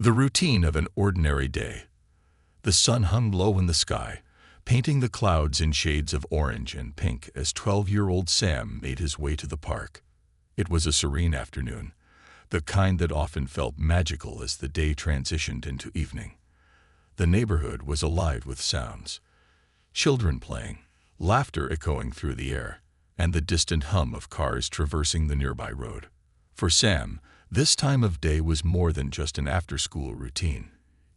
The routine of an ordinary day. The sun hung low in the sky, painting the clouds in shades of orange and pink as 12-year-old Sam made his way to the park. It was a serene afternoon, the kind that often felt magical as the day transitioned into evening. The neighborhood was alive with sounds. Children playing, laughter echoing through the air, and the distant hum of cars traversing the nearby road. For Sam, this time of day was more than just an after-school routine.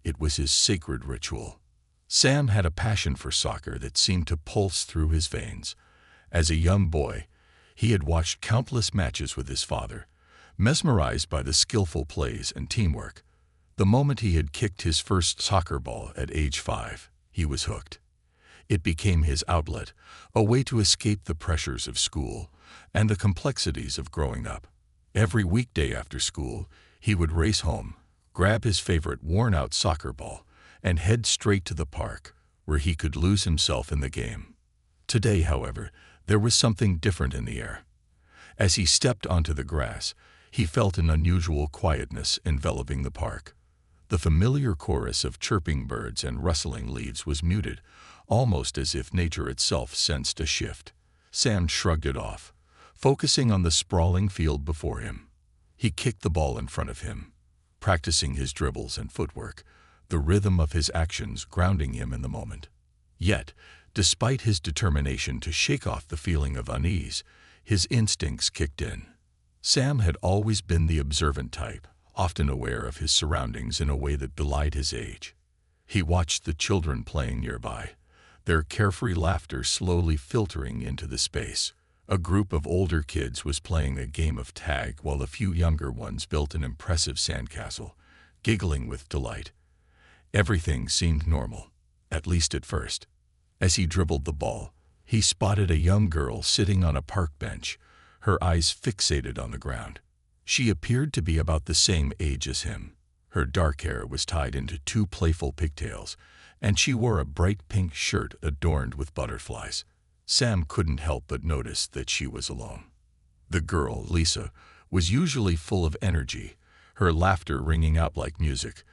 It was his sacred ritual. Sam had a passion for soccer that seemed to pulse through his veins. As a young boy, he had watched countless matches with his father, mesmerized by the skillful plays and teamwork. The moment he had kicked his first soccer ball at age 5, he was hooked. It became his outlet, a way to escape the pressures of school and the complexities of growing up. Every weekday after school, he would race home, grab his favorite worn-out soccer ball, and head straight to the park, where he could lose himself in the game. Today, however, there was something different in the air. As he stepped onto the grass, he felt an unusual quietness enveloping the park. The familiar chorus of chirping birds and rustling leaves was muted, almost as if nature itself sensed a shift. Sam shrugged it off, focusing on the sprawling field before him. He kicked the ball in front of him, practicing his dribbles and footwork, the rhythm of his actions grounding him in the moment. Yet, despite his determination to shake off the feeling of unease, his instincts kicked in. Sam had always been the observant type, often aware of his surroundings in a way that belied his age. He watched the children playing nearby, their carefree laughter slowly filtering into the space. A group of older kids was playing a game of tag while a few younger ones built an impressive sandcastle, giggling with delight. Everything seemed normal, at least at first. As he dribbled the ball, he spotted a young girl sitting on a park bench, her eyes fixated on the ground. She appeared to be about the same age as him. Her dark hair was tied into 2 playful pigtails, and she wore a bright pink shirt adorned with butterflies. Sam couldn't help but notice that she was alone. The girl, Lisa, was usually full of energy, her laughter ringing out like music,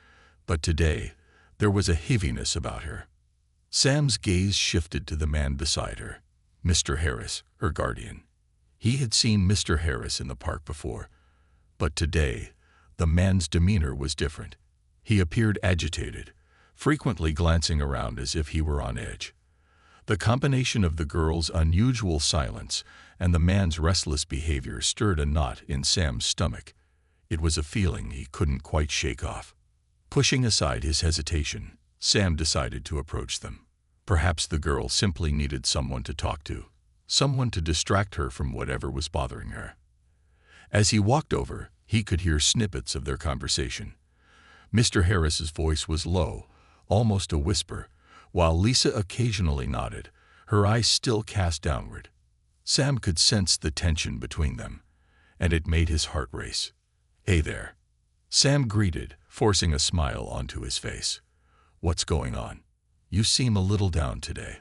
but today there was a heaviness about her. Sam's gaze shifted to the man beside her, Mr. Harris, her guardian. He had seen Mr. Harris in the park before, but today the man's demeanor was different. He appeared agitated, frequently glancing around as if he were on edge. The combination of the girl's unusual silence and the man's restless behavior stirred a knot in Sam's stomach. It was a feeling he couldn't quite shake off. Pushing aside his hesitation, Sam decided to approach them. Perhaps the girl simply needed someone to talk to, someone to distract her from whatever was bothering her. As he walked over, he could hear snippets of their conversation. Mr. Harris's voice was low, almost a whisper, while Lisa occasionally nodded, her eyes still cast downward. Sam could sense the tension between them, and it made his heart race. "Hey there," Sam greeted, forcing a smile onto his face. "What's going on? You seem a little down today."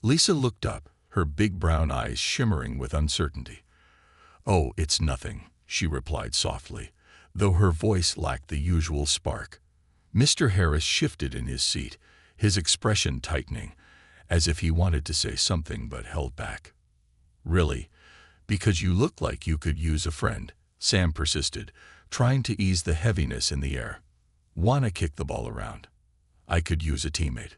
Lisa looked up, her big brown eyes shimmering with uncertainty. "Oh, it's nothing," she replied softly, though her voice lacked the usual spark. Mr. Harris shifted in his seat, his expression tightening, as if he wanted to say something but held back. "Really? Because you look like you could use a friend," Sam persisted, trying to ease the heaviness in the air. "Wanna kick the ball around? I could use a teammate."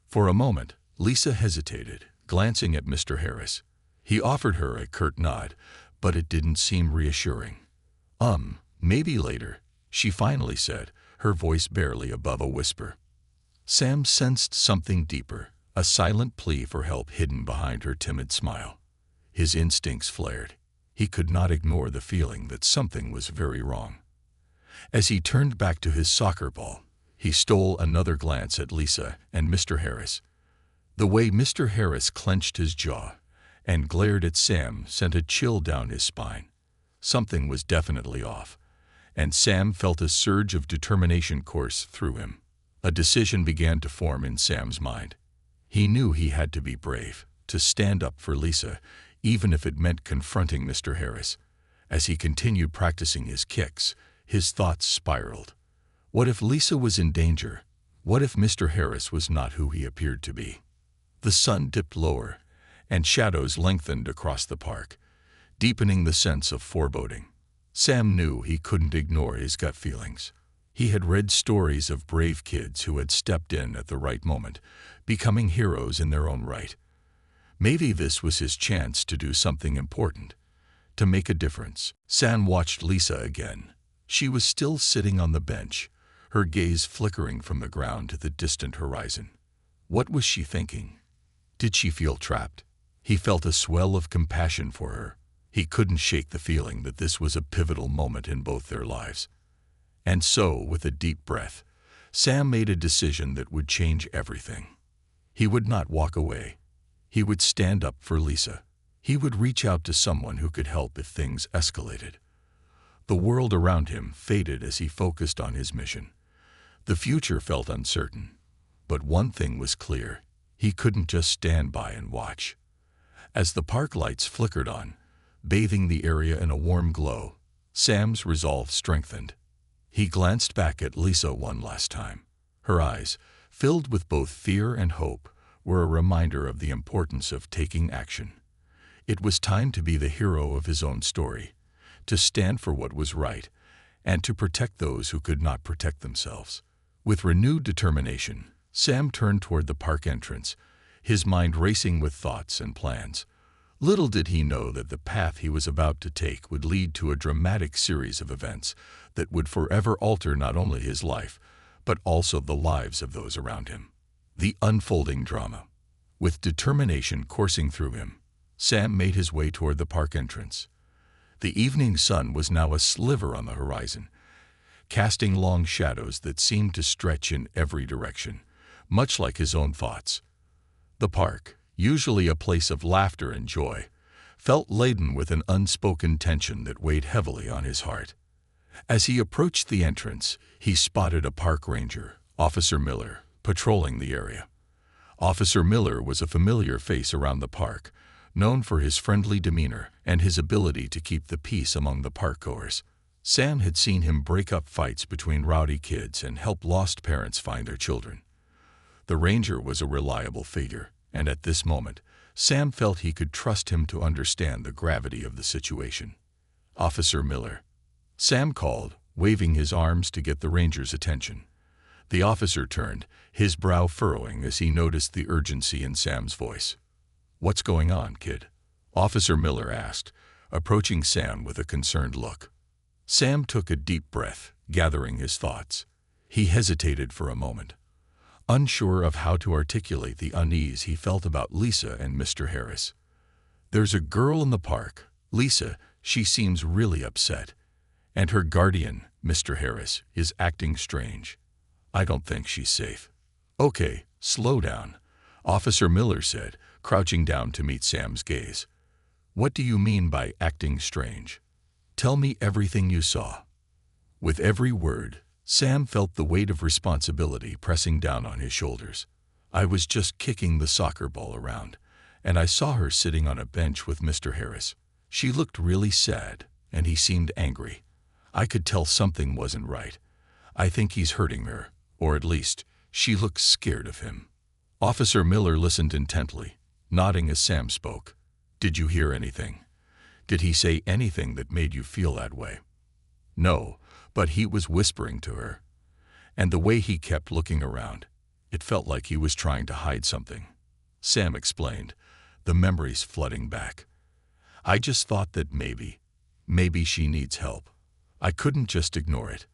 For a moment, Lisa hesitated, glancing at Mr. Harris. He offered her a curt nod, but it didn't seem reassuring. Maybe later," she finally said, her voice barely above a whisper. Sam sensed something deeper, a silent plea for help hidden behind her timid smile. His instincts flared. He could not ignore the feeling that something was very wrong. As he turned back to his soccer ball, he stole another glance at Lisa and Mr. Harris. The way Mr. Harris clenched his jaw and glared at Sam sent a chill down his spine. Something was definitely off, and Sam felt a surge of determination course through him. A decision began to form in Sam's mind. He knew he had to be brave, to stand up for Lisa, even if it meant confronting Mr. Harris. As he continued practicing his kicks, his thoughts spiraled. What if Lisa was in danger? What if Mr. Harris was not who he appeared to be? The sun dipped lower, and shadows lengthened across the park, deepening the sense of foreboding. Sam knew he couldn't ignore his gut feelings. He had read stories of brave kids who had stepped in at the right moment, becoming heroes in their own right. Maybe this was his chance to do something important, to make a difference. Sam watched Lisa again. She was still sitting on the bench, her gaze flickering from the ground to the distant horizon. What was she thinking? Did she feel trapped? He felt a swell of compassion for her. He couldn't shake the feeling that this was a pivotal moment in both their lives. And so, with a deep breath, Sam made a decision that would change everything. He would not walk away. He would stand up for Lisa. He would reach out to someone who could help if things escalated. The world around him faded as he focused on his mission. The future felt uncertain, but one thing was clear: he couldn't just stand by and watch. As the park lights flickered on, bathing the area in a warm glow, Sam's resolve strengthened. He glanced back at Lisa one last time. Her eyes, filled with both fear and hope, were a reminder of the importance of taking action. It was time to be the hero of his own story, to stand for what was right, and to protect those who could not protect themselves. With renewed determination, Sam turned toward the park entrance, his mind racing with thoughts and plans. Little did he know that the path he was about to take would lead to a dramatic series of events that would forever alter not only his life, but also the lives of those around him. The unfolding drama. With determination coursing through him, Sam made his way toward the park entrance. The evening sun was now a sliver on the horizon, casting long shadows that seemed to stretch in every direction, much like his own thoughts. The park, usually a place of laughter and joy, felt laden with an unspoken tension that weighed heavily on his heart. As he approached the entrance, he spotted a park ranger, Officer Miller, patrolling the area. Officer Miller was a familiar face around the park, known for his friendly demeanor and his ability to keep the peace among the parkgoers. Sam had seen him break up fights between rowdy kids and help lost parents find their children. The ranger was a reliable figure, and at this moment, Sam felt he could trust him to understand the gravity of the situation. "Officer Miller," Sam called, waving his arms to get the ranger's attention. The officer turned, his brow furrowing as he noticed the urgency in Sam's voice. "What's going on, kid?" Officer Miller asked, approaching Sam with a concerned look. Sam took a deep breath, gathering his thoughts. He hesitated for a moment, unsure of how to articulate the unease he felt about Lisa and Mr. Harris. "There's a girl in the park, Lisa. She seems really upset. And her guardian, Mr. Harris, is acting strange. I don't think she's safe." "Okay, slow down," Officer Miller said, crouching down to meet Sam's gaze. "What do you mean by acting strange? Tell me everything you saw." With every word, Sam felt the weight of responsibility pressing down on his shoulders. "I was just kicking the soccer ball around, and I saw her sitting on a bench with Mr. Harris. She looked really sad, and he seemed angry. I could tell something wasn't right. I think he's hurting her, or at least, she looks scared of him." Officer Miller listened intently, nodding as Sam spoke. "Did you hear anything? Did he say anything that made you feel that way?" "No, but he was whispering to her. And the way he kept looking around, it felt like he was trying to hide something." Sam explained, the memories flooding back. "I just thought that maybe she needs help. I couldn't just ignore it."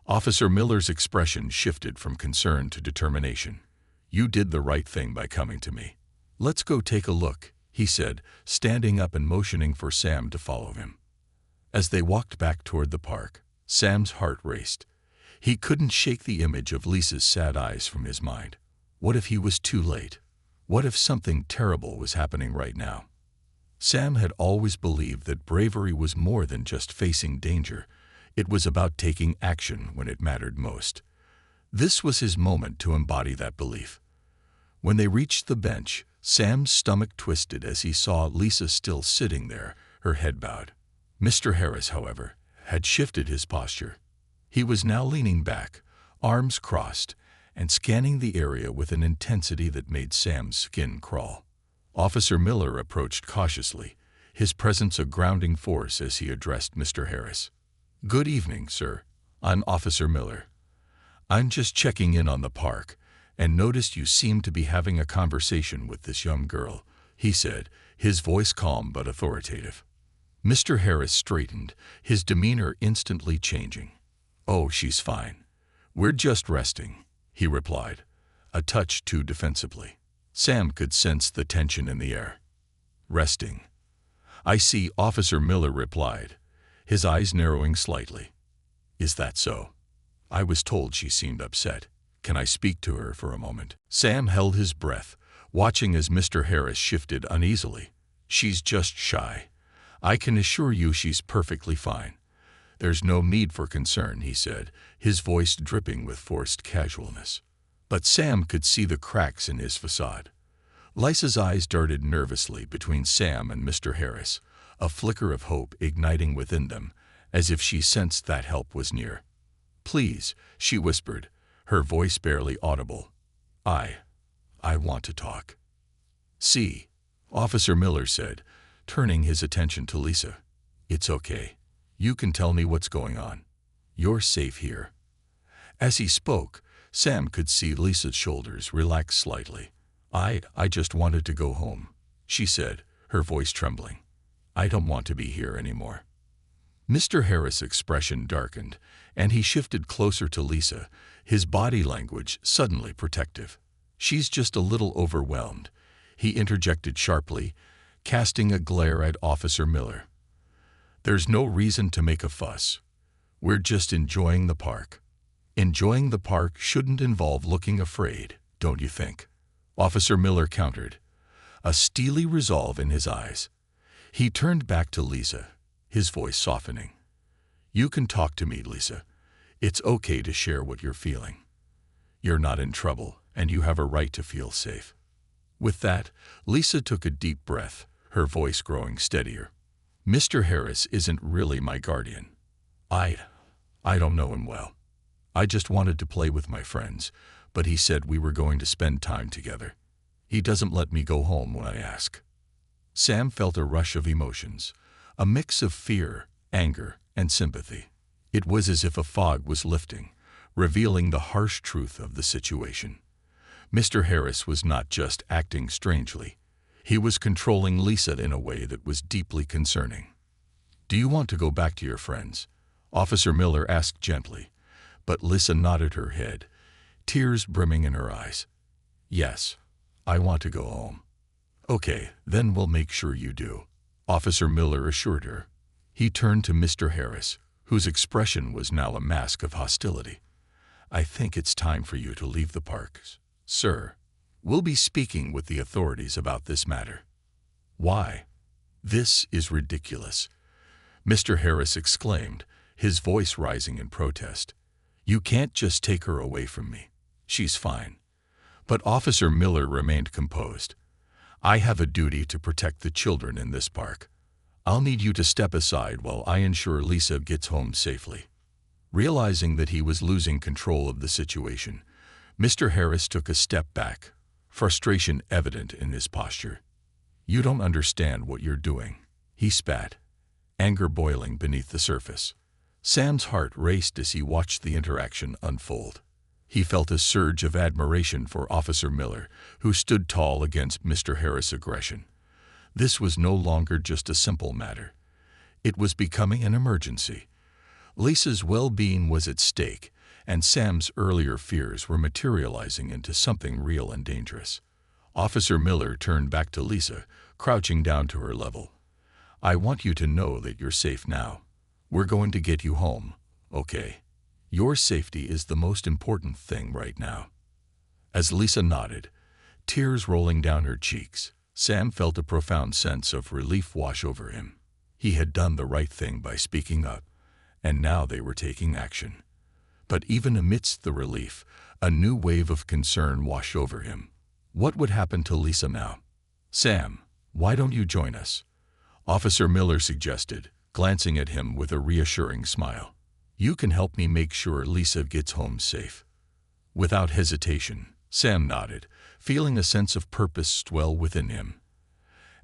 Officer Miller's expression shifted from concern to determination. "You did the right thing by coming to me. Let's go take a look," he said, standing up and motioning for Sam to follow him. As they walked back toward the park, Sam's heart raced. He couldn't shake the image of Lisa's sad eyes from his mind. What if he was too late? What if something terrible was happening right now? Sam had always believed that bravery was more than just facing danger. It was about taking action when it mattered most. This was his moment to embody that belief. When they reached the bench, Sam's stomach twisted as he saw Lisa still sitting there, her head bowed. Mr. Harris, however, had shifted his posture. He was now leaning back, arms crossed, and scanning the area with an intensity that made Sam's skin crawl. Officer Miller approached cautiously, his presence a grounding force as he addressed Mr. Harris. "Good evening, sir. I'm Officer Miller. I'm just checking in on the park, and noticed you seem to be having a conversation with this young girl," he said, his voice calm but authoritative. Mr. Harris straightened, his demeanor instantly changing. "Oh, she's fine. We're just resting," he replied, a touch too defensively. Sam could sense the tension in the air. "Resting. I see," Officer Miller replied, his eyes narrowing slightly. "Is that so? I was told she seemed upset. Can I speak to her for a moment?" Sam held his breath, watching as Mr. Harris shifted uneasily. "She's just shy. I can assure you she's perfectly fine. There's no need for concern," he said, his voice dripping with forced casualness. But Sam could see the cracks in his facade. Lisa's eyes darted nervously between Sam and Mr. Harris, a flicker of hope igniting within them, as if she sensed that help was near. "Please," she whispered, her voice barely audible. I want to talk." "See," Officer Miller said, turning his attention to Lisa. "It's okay. You can tell me what's going on. You're safe here." As he spoke, Sam could see Lisa's shoulders relax slightly. I just wanted to go home," she said, her voice trembling. "I don't want to be here anymore." Mr. Harris' expression darkened, and he shifted closer to Lisa, his body language suddenly protective. "She's just a little overwhelmed," he interjected sharply, casting a glare at Officer Miller. "There's no reason to make a fuss. We're just enjoying the park." "Enjoying the park shouldn't involve looking afraid, don't you think?" Officer Miller countered, a steely resolve in his eyes. He turned back to Lisa, his voice softening. "You can talk to me, Lisa. It's okay to share what you're feeling. You're not in trouble, and you have a right to feel safe." With that, Lisa took a deep breath, her voice growing steadier. "Mr. Harris isn't really my guardian. I don't know him well. I just wanted to play with my friends, but he said we were going to spend time together. He doesn't let me go home when I ask." Sam felt a rush of emotions, a mix of fear, anger, and sympathy. It was as if a fog was lifting, revealing the harsh truth of the situation. Mr. Harris was not just acting strangely. He was controlling Lisa in a way that was deeply concerning. "Do you want to go back to your friends?" Officer Miller asked gently, but Lisa nodded her head, tears brimming in her eyes. "Yes, I want to go home." "Okay, then we'll make sure you do," Officer Miller assured her. He turned to Mr. Harris, whose expression was now a mask of hostility. "I think it's time for you to leave the parks, sir. We'll be speaking with the authorities about this matter." "Why? This is ridiculous," Mr. Harris exclaimed, his voice rising in protest. "You can't just take her away from me. She's fine." But Officer Miller remained composed. "I have a duty to protect the children in this park. I'll need you to step aside while I ensure Lisa gets home safely." Realizing that he was losing control of the situation, Mr. Harris took a step back, frustration evident in his posture. "You don't understand what you're doing," he spat, anger boiling beneath the surface. Sam's heart raced as he watched the interaction unfold. He felt a surge of admiration for Officer Miller, who stood tall against Mr. Harris' aggression. This was no longer just a simple matter. It was becoming an emergency. Lisa's well-being was at stake, and Sam's earlier fears were materializing into something real and dangerous. Officer Miller turned back to Lisa, crouching down to her level. "I want you to know that you're safe now. We're going to get you home, okay? Your safety is the most important thing right now." As Lisa nodded, tears rolling down her cheeks, Sam felt a profound sense of relief wash over him. He had done the right thing by speaking up, and now they were taking action. But even amidst the relief, a new wave of concern washed over him. What would happen to Lisa now? "Sam, why don't you join us?" Officer Miller suggested, glancing at him with a reassuring smile. "You can help me make sure Lisa gets home safe." Without hesitation, Sam nodded, feeling a sense of purpose swell within him.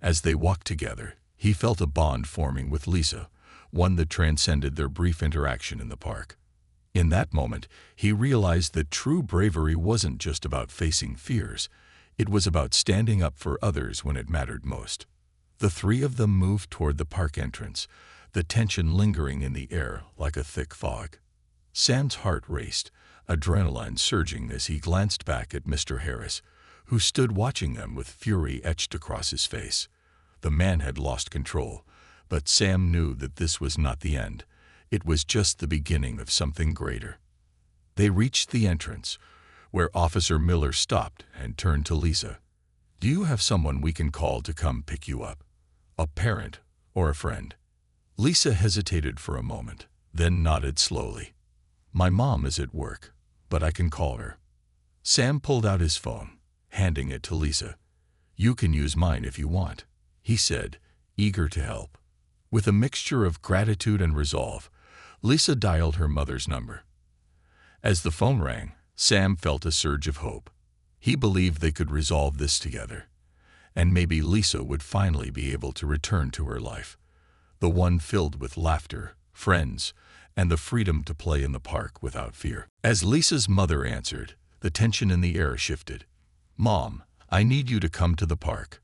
As they walked together, he felt a bond forming with Lisa, one that transcended their brief interaction in the park. In that moment, he realized that true bravery wasn't just about facing fears, it was about standing up for others when it mattered most. The three of them moved toward the park entrance, the tension lingering in the air like a thick fog. Sam's heart raced, adrenaline surging as he glanced back at Mr. Harris, who stood watching them with fury etched across his face. The man had lost control, but Sam knew that this was not the end. It was just the beginning of something greater. They reached the entrance, where Officer Miller stopped and turned to Lisa. "Do you have someone we can call to come pick you up? A parent or a friend?" Lisa hesitated for a moment, then nodded slowly. "My mom is at work, but I can call her." Sam pulled out his phone, handing it to Lisa. "You can use mine if you want," he said, eager to help. With a mixture of gratitude and resolve, Lisa dialed her mother's number. As the phone rang, Sam felt a surge of hope. He believed they could resolve this together, and maybe Lisa would finally be able to return to her life, the one filled with laughter, friends, and the freedom to play in the park without fear. As Lisa's mother answered, the tension in the air shifted. "Mom, I need you to come to the park.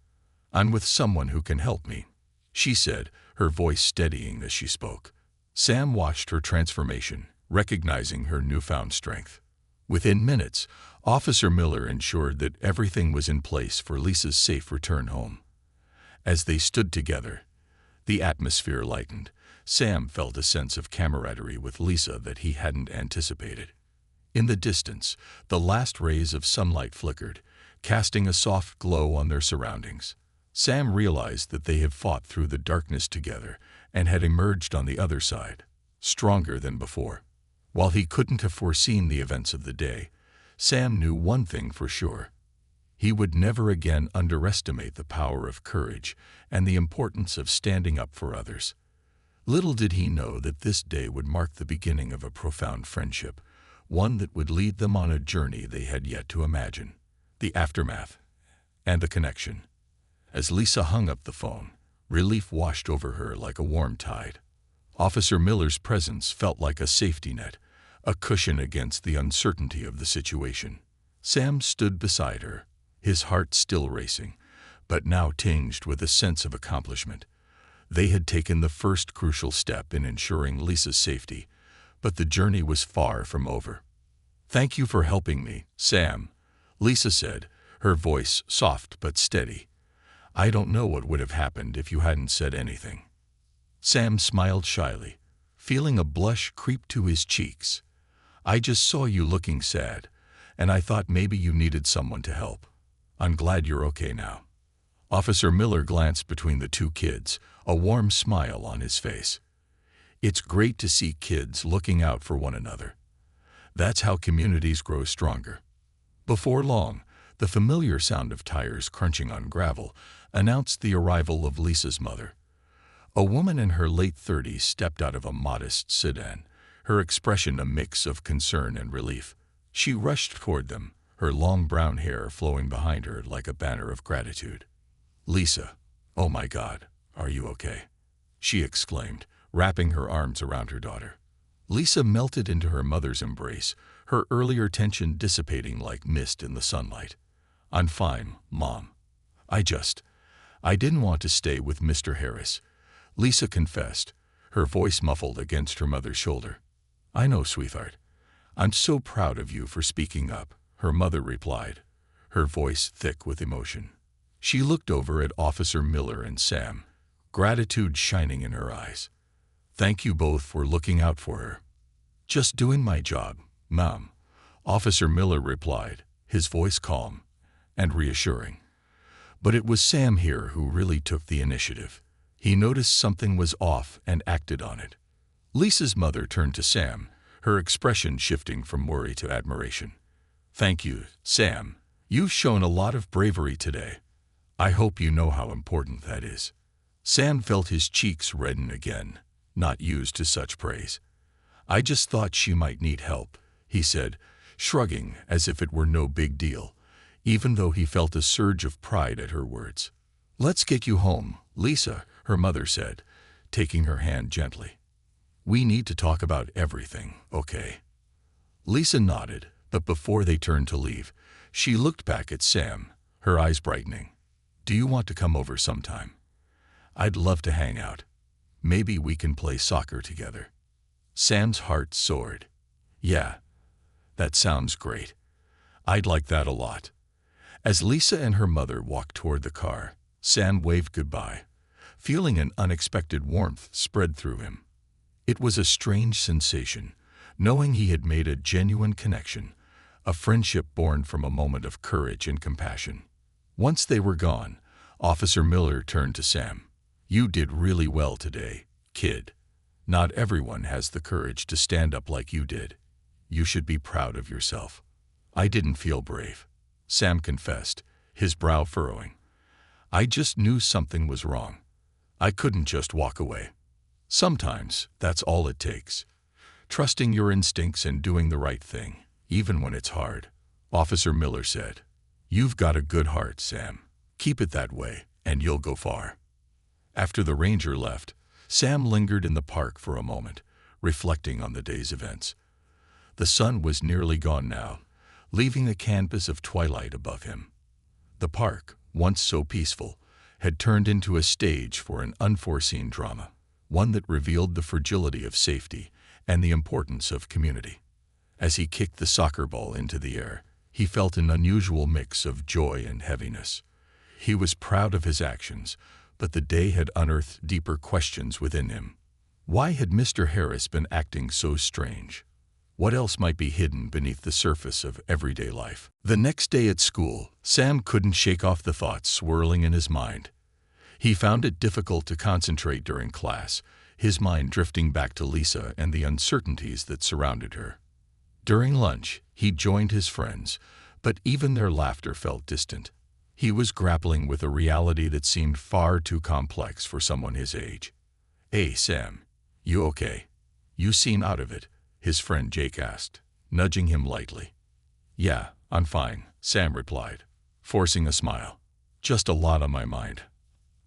I'm with someone who can help me," she said, her voice steadying as she spoke. Sam watched her transformation, recognizing her newfound strength. Within minutes, Officer Miller ensured that everything was in place for Lisa's safe return home. As they stood together, the atmosphere lightened. Sam felt a sense of camaraderie with Lisa that he hadn't anticipated. In the distance, the last rays of sunlight flickered, casting a soft glow on their surroundings. Sam realized that they had fought through the darkness together and had emerged on the other side, stronger than before. While he couldn't have foreseen the events of the day, Sam knew one thing for sure. He would never again underestimate the power of courage and the importance of standing up for others. Little did he know that this day would mark the beginning of a profound friendship, one that would lead them on a journey they had yet to imagine. The aftermath and the connection. As Lisa hung up the phone, relief washed over her like a warm tide. Officer Miller's presence felt like a safety net, a cushion against the uncertainty of the situation. Sam stood beside her, his heart still racing, but now tinged with a sense of accomplishment. They had taken the first crucial step in ensuring Lisa's safety, but the journey was far from over. "Thank you for helping me, Sam," Lisa said, her voice soft but steady. "I don't know what would have happened if you hadn't said anything." Sam smiled shyly, feeling a blush creep to his cheeks. "I just saw you looking sad, and I thought maybe you needed someone to help. I'm glad you're okay now." Officer Miller glanced between the two kids, a warm smile on his face. "It's great to see kids looking out for one another. That's how communities grow stronger." Before long, the familiar sound of tires crunching on gravel announced the arrival of Lisa's mother. A woman in her late 30s stepped out of a modest sedan, her expression a mix of concern and relief. She rushed toward them, her long brown hair flowing behind her like a banner of gratitude. "Lisa, oh my God, are you okay?" she exclaimed, wrapping her arms around her daughter. Lisa melted into her mother's embrace, her earlier tension dissipating like mist in the sunlight. "I'm fine, Mom. I didn't want to stay with Mr. Harris," Lisa confessed, her voice muffled against her mother's shoulder. "I know, sweetheart. I'm so proud of you for speaking up," her mother replied, her voice thick with emotion. She looked over at Officer Miller and Sam, gratitude shining in her eyes. "Thank you both for looking out for her." "Just doing my job, Mom," Officer Miller replied, his voice calm and reassuring. But it was Sam here who really took the initiative. He noticed something was off and acted on it. Lisa's mother turned to Sam, her expression shifting from worry to admiration. "Thank you, Sam. You've shown a lot of bravery today. I hope you know how important that is." Sam felt his cheeks redden again, not used to such praise. "I just thought she might need help," he said, shrugging as if it were no big deal, even though he felt a surge of pride at her words. "Let's get you home, Lisa," her mother said, taking her hand gently. "We need to talk about everything, okay?" Lisa nodded, but before they turned to leave, she looked back at Sam, her eyes brightening. "Do you want to come over sometime? I'd love to hang out. Maybe we can play soccer together." Sam's heart soared. "Yeah, that sounds great. I'd like that a lot." As Lisa and her mother walked toward the car, Sam waved goodbye, feeling an unexpected warmth spread through him. It was a strange sensation, knowing he had made a genuine connection, a friendship born from a moment of courage and compassion. Once they were gone, Officer Miller turned to Sam. "You did really well today, kid. Not everyone has the courage to stand up like you did. You should be proud of yourself." "I didn't feel brave," Sam confessed, his brow furrowing. "I just knew something was wrong. I couldn't just walk away. Sometimes that's all it takes. Trusting your instincts and doing the right thing, even when it's hard," Officer Miller said. "You've got a good heart, Sam. Keep it that way, and you'll go far." After the ranger left, Sam lingered in the park for a moment, reflecting on the day's events. The sun was nearly gone now, leaving a canvas of twilight above him. The park, once so peaceful, had turned into a stage for an unforeseen drama, one that revealed the fragility of safety and the importance of community. As he kicked the soccer ball into the air, he felt an unusual mix of joy and heaviness. He was proud of his actions, but the day had unearthed deeper questions within him. Why had Mr. Harris been acting so strange? What else might be hidden beneath the surface of everyday life? The next day at school, Sam couldn't shake off the thoughts swirling in his mind. He found it difficult to concentrate during class, his mind drifting back to Lisa and the uncertainties that surrounded her. During lunch, he joined his friends, but even their laughter felt distant. He was grappling with a reality that seemed far too complex for someone his age. "Hey, Sam, you okay? You seem out of it," his friend Jake asked, nudging him lightly. "Yeah, I'm fine," Sam replied, forcing a smile. "Just a lot on my mind,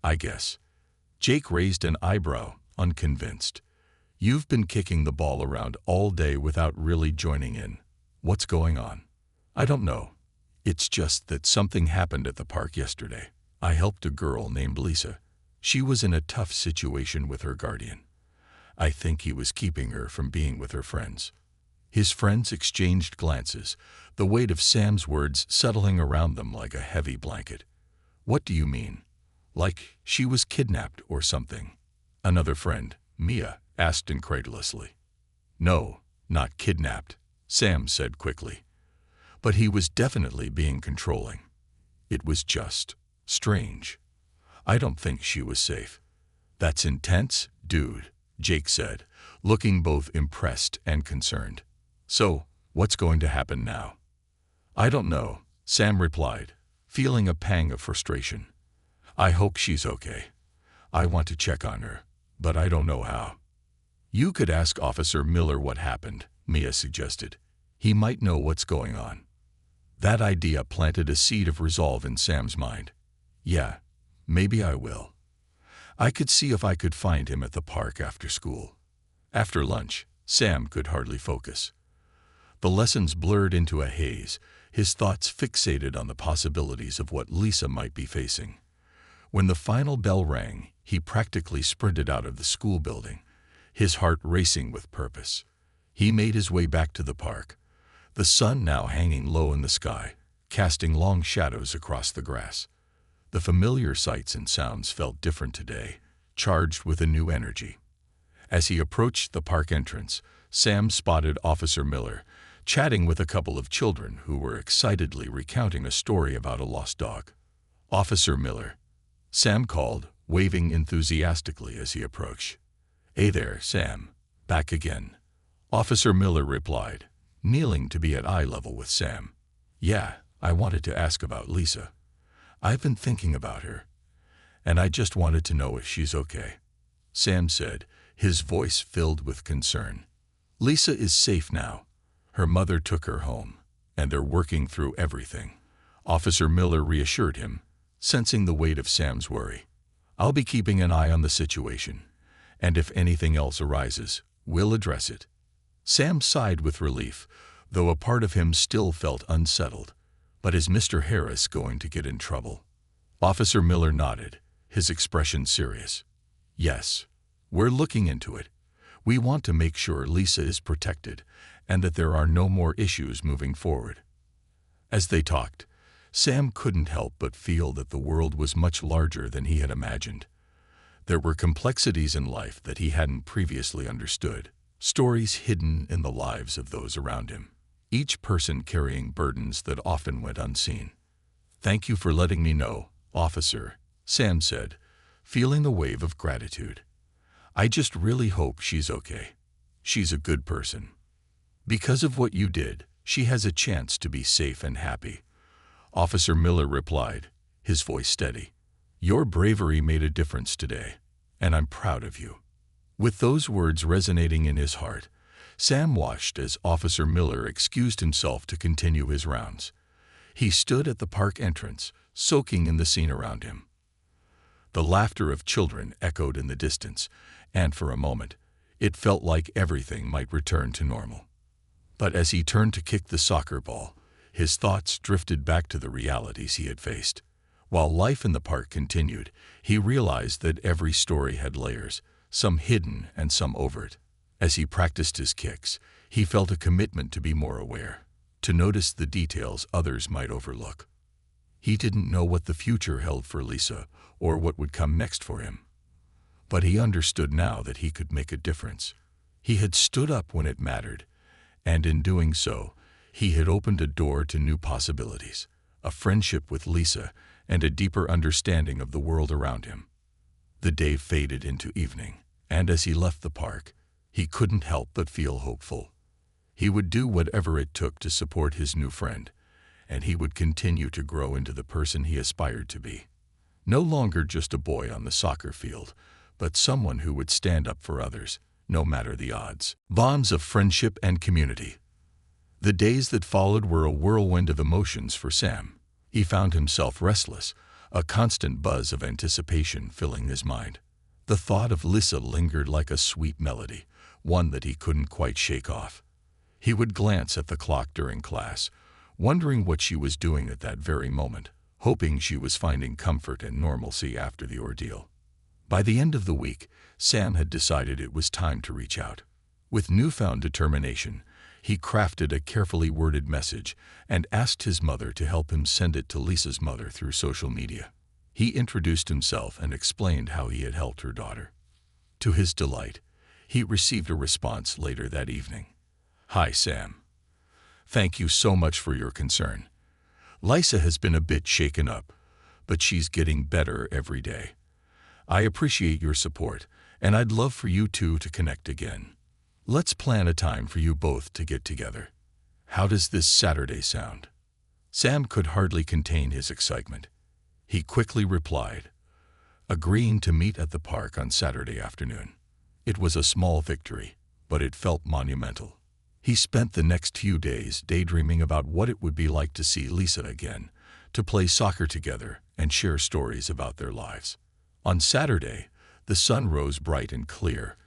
I guess." Jake raised an eyebrow, unconvinced. "You've been kicking the ball around all day without really joining in. What's going on?" "I don't know. It's just that something happened at the park yesterday. I helped a girl named Lisa. She was in a tough situation with her guardian. I think he was keeping her from being with her friends." His friends exchanged glances, the weight of Sam's words settling around them like a heavy blanket. "What do you mean? Like she was kidnapped or something?" Another friend, Mia, asked incredulously. "No, not kidnapped," Sam said quickly. "But he was definitely being controlling. It was just strange. I don't think she was safe." "That's intense, dude," Jake said, looking both impressed and concerned. "So, what's going to happen now?" "I don't know," Sam replied, feeling a pang of frustration. "I hope she's okay. I want to check on her, but I don't know how." "You could ask Officer Miller what happened," Mia suggested. "He might know what's going on." That idea planted a seed of resolve in Sam's mind. "Yeah, maybe I will. I could see if I could find him at the park after school." After lunch, Sam could hardly focus. The lessons blurred into a haze, his thoughts fixated on the possibilities of what Lisa might be facing. When the final bell rang, he practically sprinted out of the school building, his heart racing with purpose. He made his way back to the park, the sun now hanging low in the sky, casting long shadows across the grass. The familiar sights and sounds felt different today, charged with a new energy. As he approached the park entrance, Sam spotted Officer Miller, chatting with a couple of children who were excitedly recounting a story about a lost dog. "Officer Miller," Sam called, waving enthusiastically as he approached. "Hey there, Sam. Back again," Officer Miller replied, kneeling to be at eye level with Sam. "Yeah, I wanted to ask about Lisa. I've been thinking about her, and I just wanted to know if she's okay," Sam said, his voice filled with concern. "Lisa is safe now. Her mother took her home, and they're working through everything. Officer Miller reassured him, sensing the weight of Sam's worry. I'll be keeping an eye on the situation, and if anything else arises, we'll address it. Sam sighed with relief, though a part of him still felt unsettled. But is Mr. Harris going to get in trouble? Officer Miller nodded, his expression serious. Yes, we're looking into it. We want to make sure Lisa is protected and that there are no more issues moving forward. As they talked, Sam couldn't help but feel that the world was much larger than he had imagined. There were complexities in life that he hadn't previously understood, stories hidden in the lives of those around him, each person carrying burdens that often went unseen. Thank you for letting me know, officer, Sam said, feeling the wave of gratitude. I just really hope she's okay. She's a good person. Because of what you did, she has a chance to be safe and happy. Officer Miller replied, his voice steady. Your bravery made a difference today, and I'm proud of you. With those words resonating in his heart, Sam watched as Officer Miller excused himself to continue his rounds. He stood at the park entrance, soaking in the scene around him. The laughter of children echoed in the distance, and for a moment, it felt like everything might return to normal. But as he turned to kick the soccer ball, his thoughts drifted back to the realities he had faced. While life in the park continued, he realized that every story had layers, some hidden and some overt. As he practiced his kicks, he felt a commitment to be more aware, to notice the details others might overlook. He didn't know what the future held for Lisa or what would come next for him. But he understood now that he could make a difference. He had stood up when it mattered, and in doing so, he had opened a door to new possibilities, a friendship with Lisa, and a deeper understanding of the world around him. The day faded into evening, and as he left the park, he couldn't help but feel hopeful. He would do whatever it took to support his new friend, and he would continue to grow into the person he aspired to be. No longer just a boy on the soccer field, but someone who would stand up for others, no matter the odds. Bonds of friendship and community. The days that followed were a whirlwind of emotions for Sam. He found himself restless, a constant buzz of anticipation filling his mind. The thought of Lisa lingered like a sweet melody, one that he couldn't quite shake off. He would glance at the clock during class, wondering what she was doing at that very moment, hoping she was finding comfort and normalcy after the ordeal. By the end of the week, Sam had decided it was time to reach out. With newfound determination, he crafted a carefully worded message and asked his mother to help him send it to Lisa's mother through social media. He introduced himself and explained how he had helped her daughter. To his delight, he received a response later that evening. Hi, Sam. Thank you so much for your concern. Lisa has been a bit shaken up, but she's getting better every day. I appreciate your support, and I'd love for you two to connect again. Let's plan a time for you both to get together. How does this Saturday sound? Sam could hardly contain his excitement. He quickly replied, agreeing to meet at the park on Saturday afternoon. It was a small victory, but it felt monumental. He spent the next few days daydreaming about what it would be like to see Lisa again, to play soccer together and share stories about their lives. On Saturday, the sun rose bright and clear,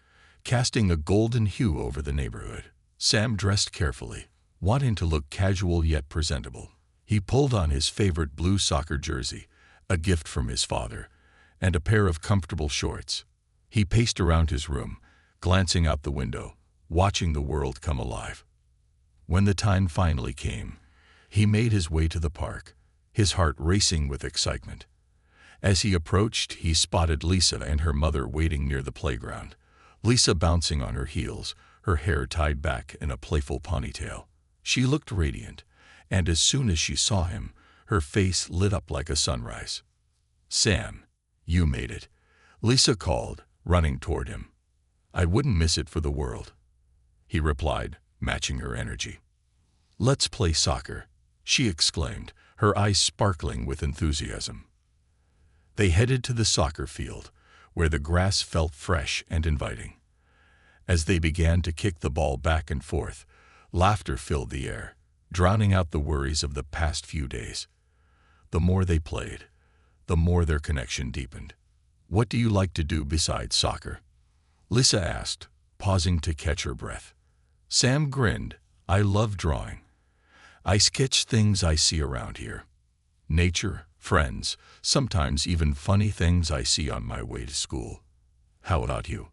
casting a golden hue over the neighborhood. Sam dressed carefully, wanting to look casual yet presentable. He pulled on his favorite blue soccer jersey, a gift from his father, and a pair of comfortable shorts. He paced around his room, glancing out the window, watching the world come alive. When the time finally came, he made his way to the park, his heart racing with excitement. As he approached, he spotted Lisa and her mother waiting near the playground. Lisa bouncing on her heels, her hair tied back in a playful ponytail. She looked radiant, and as soon as she saw him, her face lit up like a sunrise. Sam, you made it, Lisa called, running toward him. I wouldn't miss it for the world, he replied, matching her energy. Let's play soccer, she exclaimed, her eyes sparkling with enthusiasm. They headed to the soccer field, where the grass felt fresh and inviting. As they began to kick the ball back and forth, laughter filled the air. drowning out the worries of the past few days. The more they played, the more their connection deepened. "What do you like to do besides soccer?" Lisa asked, pausing to catch her breath. Sam grinned. "I love drawing. I sketch things I see around here. Nature, friends, sometimes even funny things I see on my way to school. How about you?"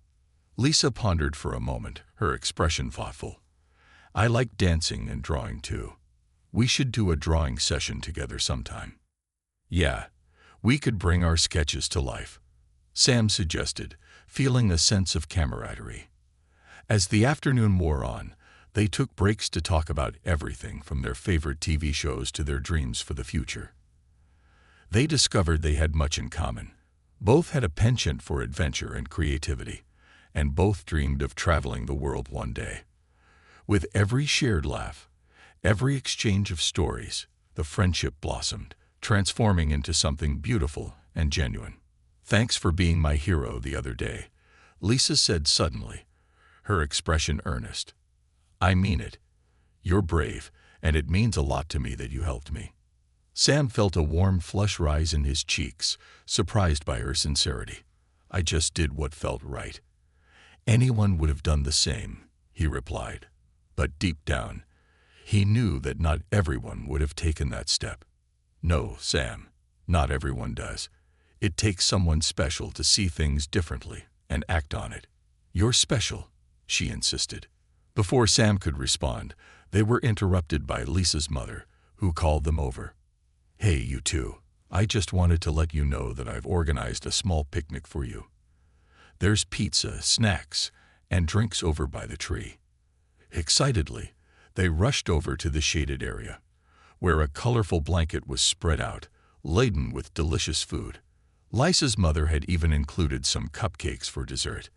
Lisa pondered for a moment, her expression thoughtful. "I like dancing and drawing too. We should do a drawing session together sometime." "Yeah, we could bring our sketches to life," Sam suggested, feeling a sense of camaraderie. As the afternoon wore on, they took breaks to talk about everything from their favorite TV shows to their dreams for the future. They discovered they had much in common. Both had a penchant for adventure and creativity, and both dreamed of traveling the world one day. With every shared laugh, every exchange of stories, the friendship blossomed, transforming into something beautiful and genuine. "Thanks for being my hero the other day," Lisa said suddenly, her expression earnest. "I mean it. You're brave, and it means a lot to me that you helped me." Sam felt a warm flush rise in his cheeks, surprised by her sincerity. "I just did what felt right." "Anyone would have done the same," he replied. But deep down, he knew that not everyone would have taken that step. "No, Sam, not everyone does. It takes someone special to see things differently and act on it." "You're special," she insisted. Before Sam could respond, they were interrupted by Lisa's mother, who called them over. "Hey, you two, I just wanted to let you know that I've organized a small picnic for you. There's pizza, snacks, and drinks over by the tree." Excitedly, they rushed over to the shaded area, where a colorful blanket was spread out, laden with delicious food. Lisa's mother had even included some cupcakes for dessert.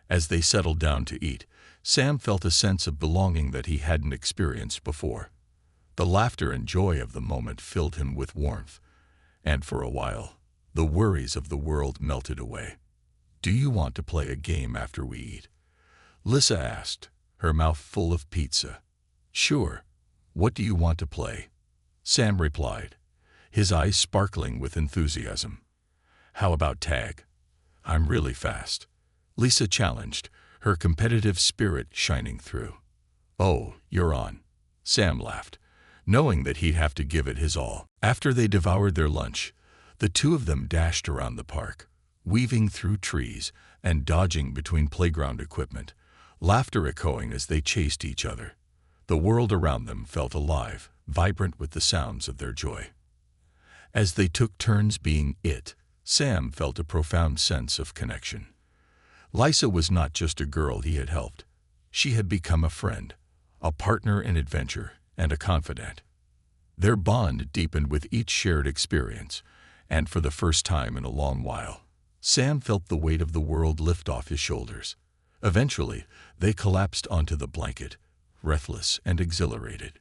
As they settled down to eat, Sam felt a sense of belonging that he hadn't experienced before. The laughter and joy of the moment filled him with warmth, and for a while, the worries of the world melted away. "Do you want to play a game after we eat?" Lisa asked, her mouth full of pizza. "Sure. What do you want to play?" Sam replied, his eyes sparkling with enthusiasm. "How about tag? I'm really fast," Lisa challenged, her competitive spirit shining through. "Oh, you're on," Sam laughed, knowing that he'd have to give it his all. After they devoured their lunch, the two of them dashed around the park, weaving through trees and dodging between playground equipment, laughter echoing as they chased each other. The world around them felt alive, vibrant with the sounds of their joy. As they took turns being it, Sam felt a profound sense of connection. Lisa was not just a girl he had helped. She had become a friend, a partner in adventure, and a confidant. Their bond deepened with each shared experience, and for the first time in a long while, Sam felt the weight of the world lift off his shoulders. Eventually, they collapsed onto the blanket, breathless and exhilarated.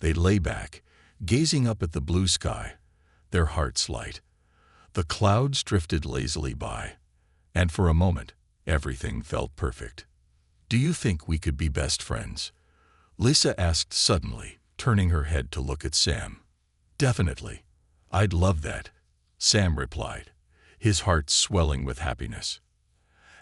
They lay back, gazing up at the blue sky, their hearts light. The clouds drifted lazily by, and for a moment, everything felt perfect. "Do you think we could be best friends?" Lisa asked suddenly, turning her head to look at Sam. "Definitely. I'd love that," Sam replied, his heart swelling with happiness.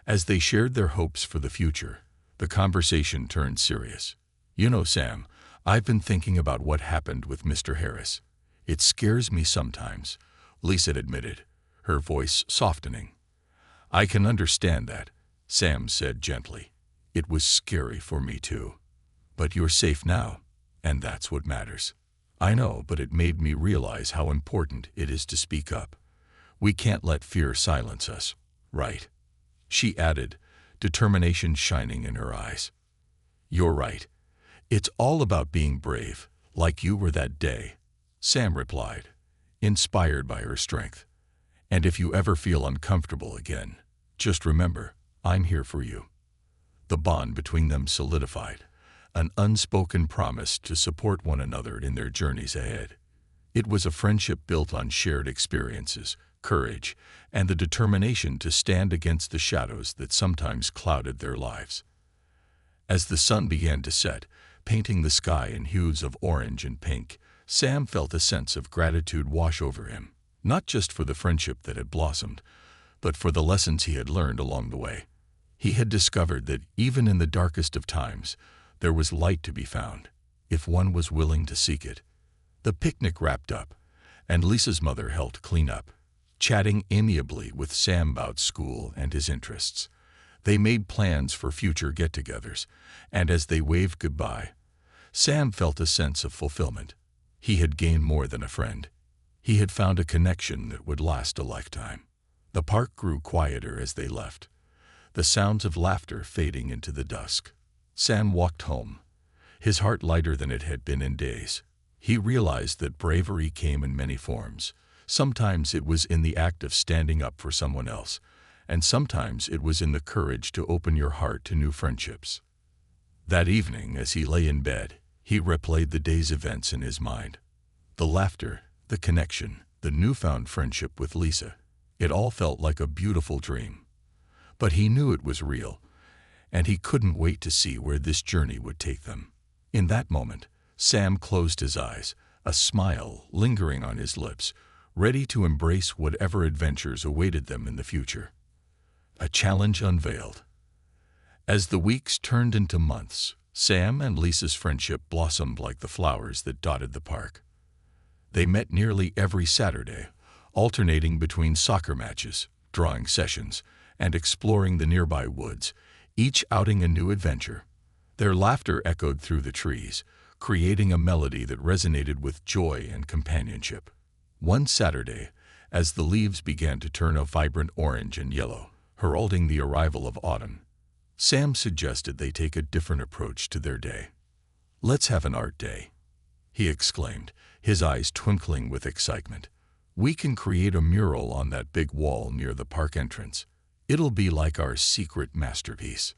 As they shared their hopes for the future, the conversation turned serious. "You know, Sam, I've been thinking about what happened with Mr. Harris. It scares me sometimes," Lisa admitted, her voice softening. "I can understand that," Sam said gently. "It was scary for me too. But you're safe now, and that's what matters." "I know, but it made me realize how important it is to speak up. We can't let fear silence us, right?" she added, determination shining in her eyes. "You're right. It's all about being brave, like you were that day," Sam replied, inspired by her strength. "And if you ever feel uncomfortable again, just remember, I'm here for you." The bond between them solidified, an unspoken promise to support one another in their journeys ahead. It was a friendship built on shared experiences, courage, and the determination to stand against the shadows that sometimes clouded their lives. As the sun began to set, painting the sky in hues of orange and pink, Sam felt a sense of gratitude wash over him, not just for the friendship that had blossomed, but for the lessons he had learned along the way. He had discovered that even in the darkest of times, there was light to be found, if one was willing to seek it. The picnic wrapped up, and Lisa's mother helped clean up, chatting amiably with Sam about school and his interests. They made plans for future get-togethers, and as they waved goodbye, Sam felt a sense of fulfillment. He had gained more than a friend. He had found a connection that would last a lifetime. The park grew quieter as they left, the sounds of laughter fading into the dusk. Sam walked home, his heart lighter than it had been in days. He realized that bravery came in many forms. Sometimes it was in the act of standing up for someone else, and sometimes it was in the courage to open your heart to new friendships. That evening, as he lay in bed, he replayed the day's events in his mind. The laughter, the connection, the newfound friendship with Lisa. It all felt like a beautiful dream. But he knew it was real, and he couldn't wait to see where this journey would take them. In that moment, Sam closed his eyes, a smile lingering on his lips, ready to embrace whatever adventures awaited them in the future. A challenge unveiled. As the weeks turned into months, Sam and Lisa's friendship blossomed like the flowers that dotted the park. They met nearly every Saturday, alternating between soccer matches, drawing sessions, and exploring the nearby woods, each outing a new adventure. Their laughter echoed through the trees, creating a melody that resonated with joy and companionship. One Saturday, as the leaves began to turn a vibrant orange and yellow, heralding the arrival of autumn, Sam suggested they take a different approach to their day. "Let's have an art day," he exclaimed, his eyes twinkling with excitement. "We can create a mural on that big wall near the park entrance. It'll be like our secret masterpiece."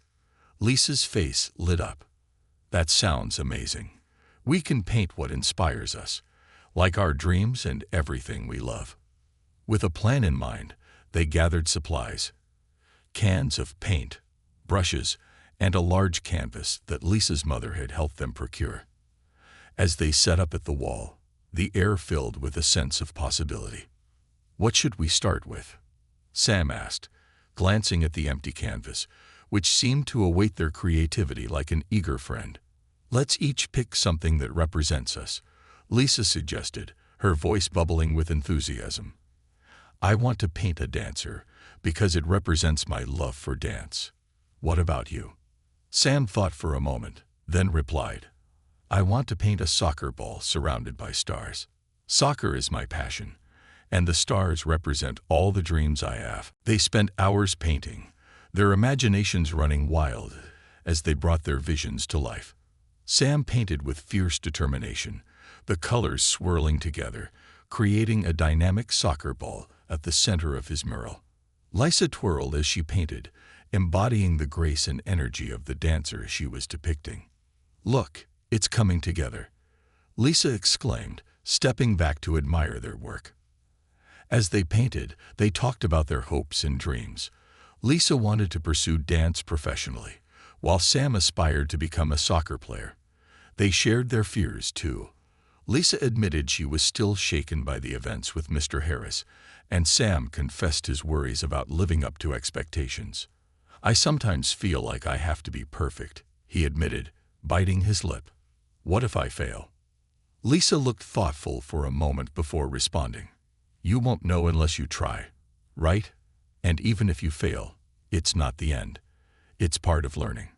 Lisa's face lit up. "That sounds amazing. We can paint what inspires us, like our dreams and everything we love." With a plan in mind, they gathered supplies: cans of paint, brushes, and a large canvas that Lisa's mother had helped them procure. As they set up at the wall, the air filled with a sense of possibility. "What should we start with?" Sam asked, glancing at the empty canvas, which seemed to await their creativity like an eager friend. "Let's each pick something that represents us," Lisa suggested, her voice bubbling with enthusiasm. "I want to paint a dancer because it represents my love for dance. What about you?" Sam thought for a moment, then replied, "I want to paint a soccer ball surrounded by stars. Soccer is my passion, and the stars represent all the dreams I have." They spent hours painting, their imaginations running wild as they brought their visions to life. Sam painted with fierce determination, the colors swirling together, creating a dynamic soccer ball at the center of his mural. Lisa twirled as she painted, embodying the grace and energy of the dancer she was depicting. "Look, it's coming together," Lisa exclaimed, stepping back to admire their work. As they painted, they talked about their hopes and dreams. Lisa wanted to pursue dance professionally, while Sam aspired to become a soccer player. They shared their fears, too. Lisa admitted she was still shaken by the events with Mr. Harris, and Sam confessed his worries about living up to expectations. "I sometimes feel like I have to be perfect," he admitted, biting his lip. "What if I fail?" Lisa looked thoughtful for a moment before responding. "You won't know unless you try, right? And even if you fail, it's not the end. It's part of learning.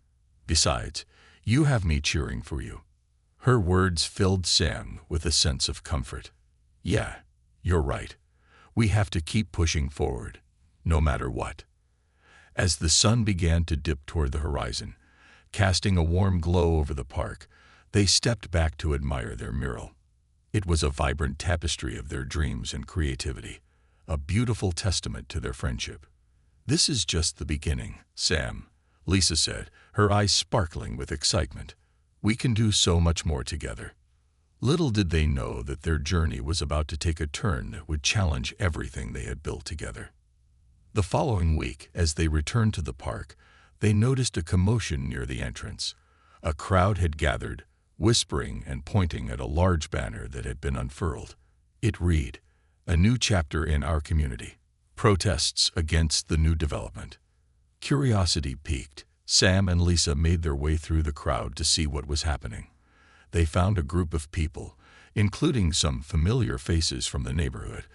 Besides, you have me cheering for you." Her words filled Sam with a sense of comfort. "Yeah, you're right. We have to keep pushing forward, no matter what." As the sun began to dip toward the horizon, casting a warm glow over the park, they stepped back to admire their mural. It was a vibrant tapestry of their dreams and creativity, a beautiful testament to their friendship. "This is just the beginning, Sam," Lisa said, her eyes sparkling with excitement. "We can do so much more together." Little did they know that their journey was about to take a turn that would challenge everything they had built together. The following week, as they returned to the park, they noticed a commotion near the entrance. A crowd had gathered, whispering and pointing at a large banner that had been unfurled. It read, "A new chapter in our community. Protests against the new development." Curiosity piqued. Sam and Lisa made their way through the crowd to see what was happening. They found a group of people, including some familiar faces from the neighborhood,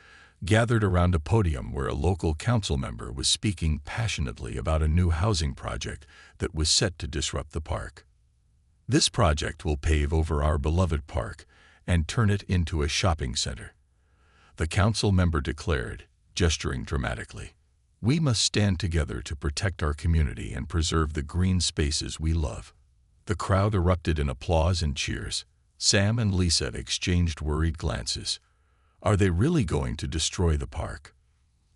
gathered around a podium where a local council member was speaking passionately about a new housing project that was set to disrupt the park. "This project will pave over our beloved park and turn it into a shopping center," the council member declared, gesturing dramatically. "We must stand together to protect our community and preserve the green spaces we love." The crowd erupted in applause and cheers. Sam and Lisa exchanged worried glances. "Are they really going to destroy the park?"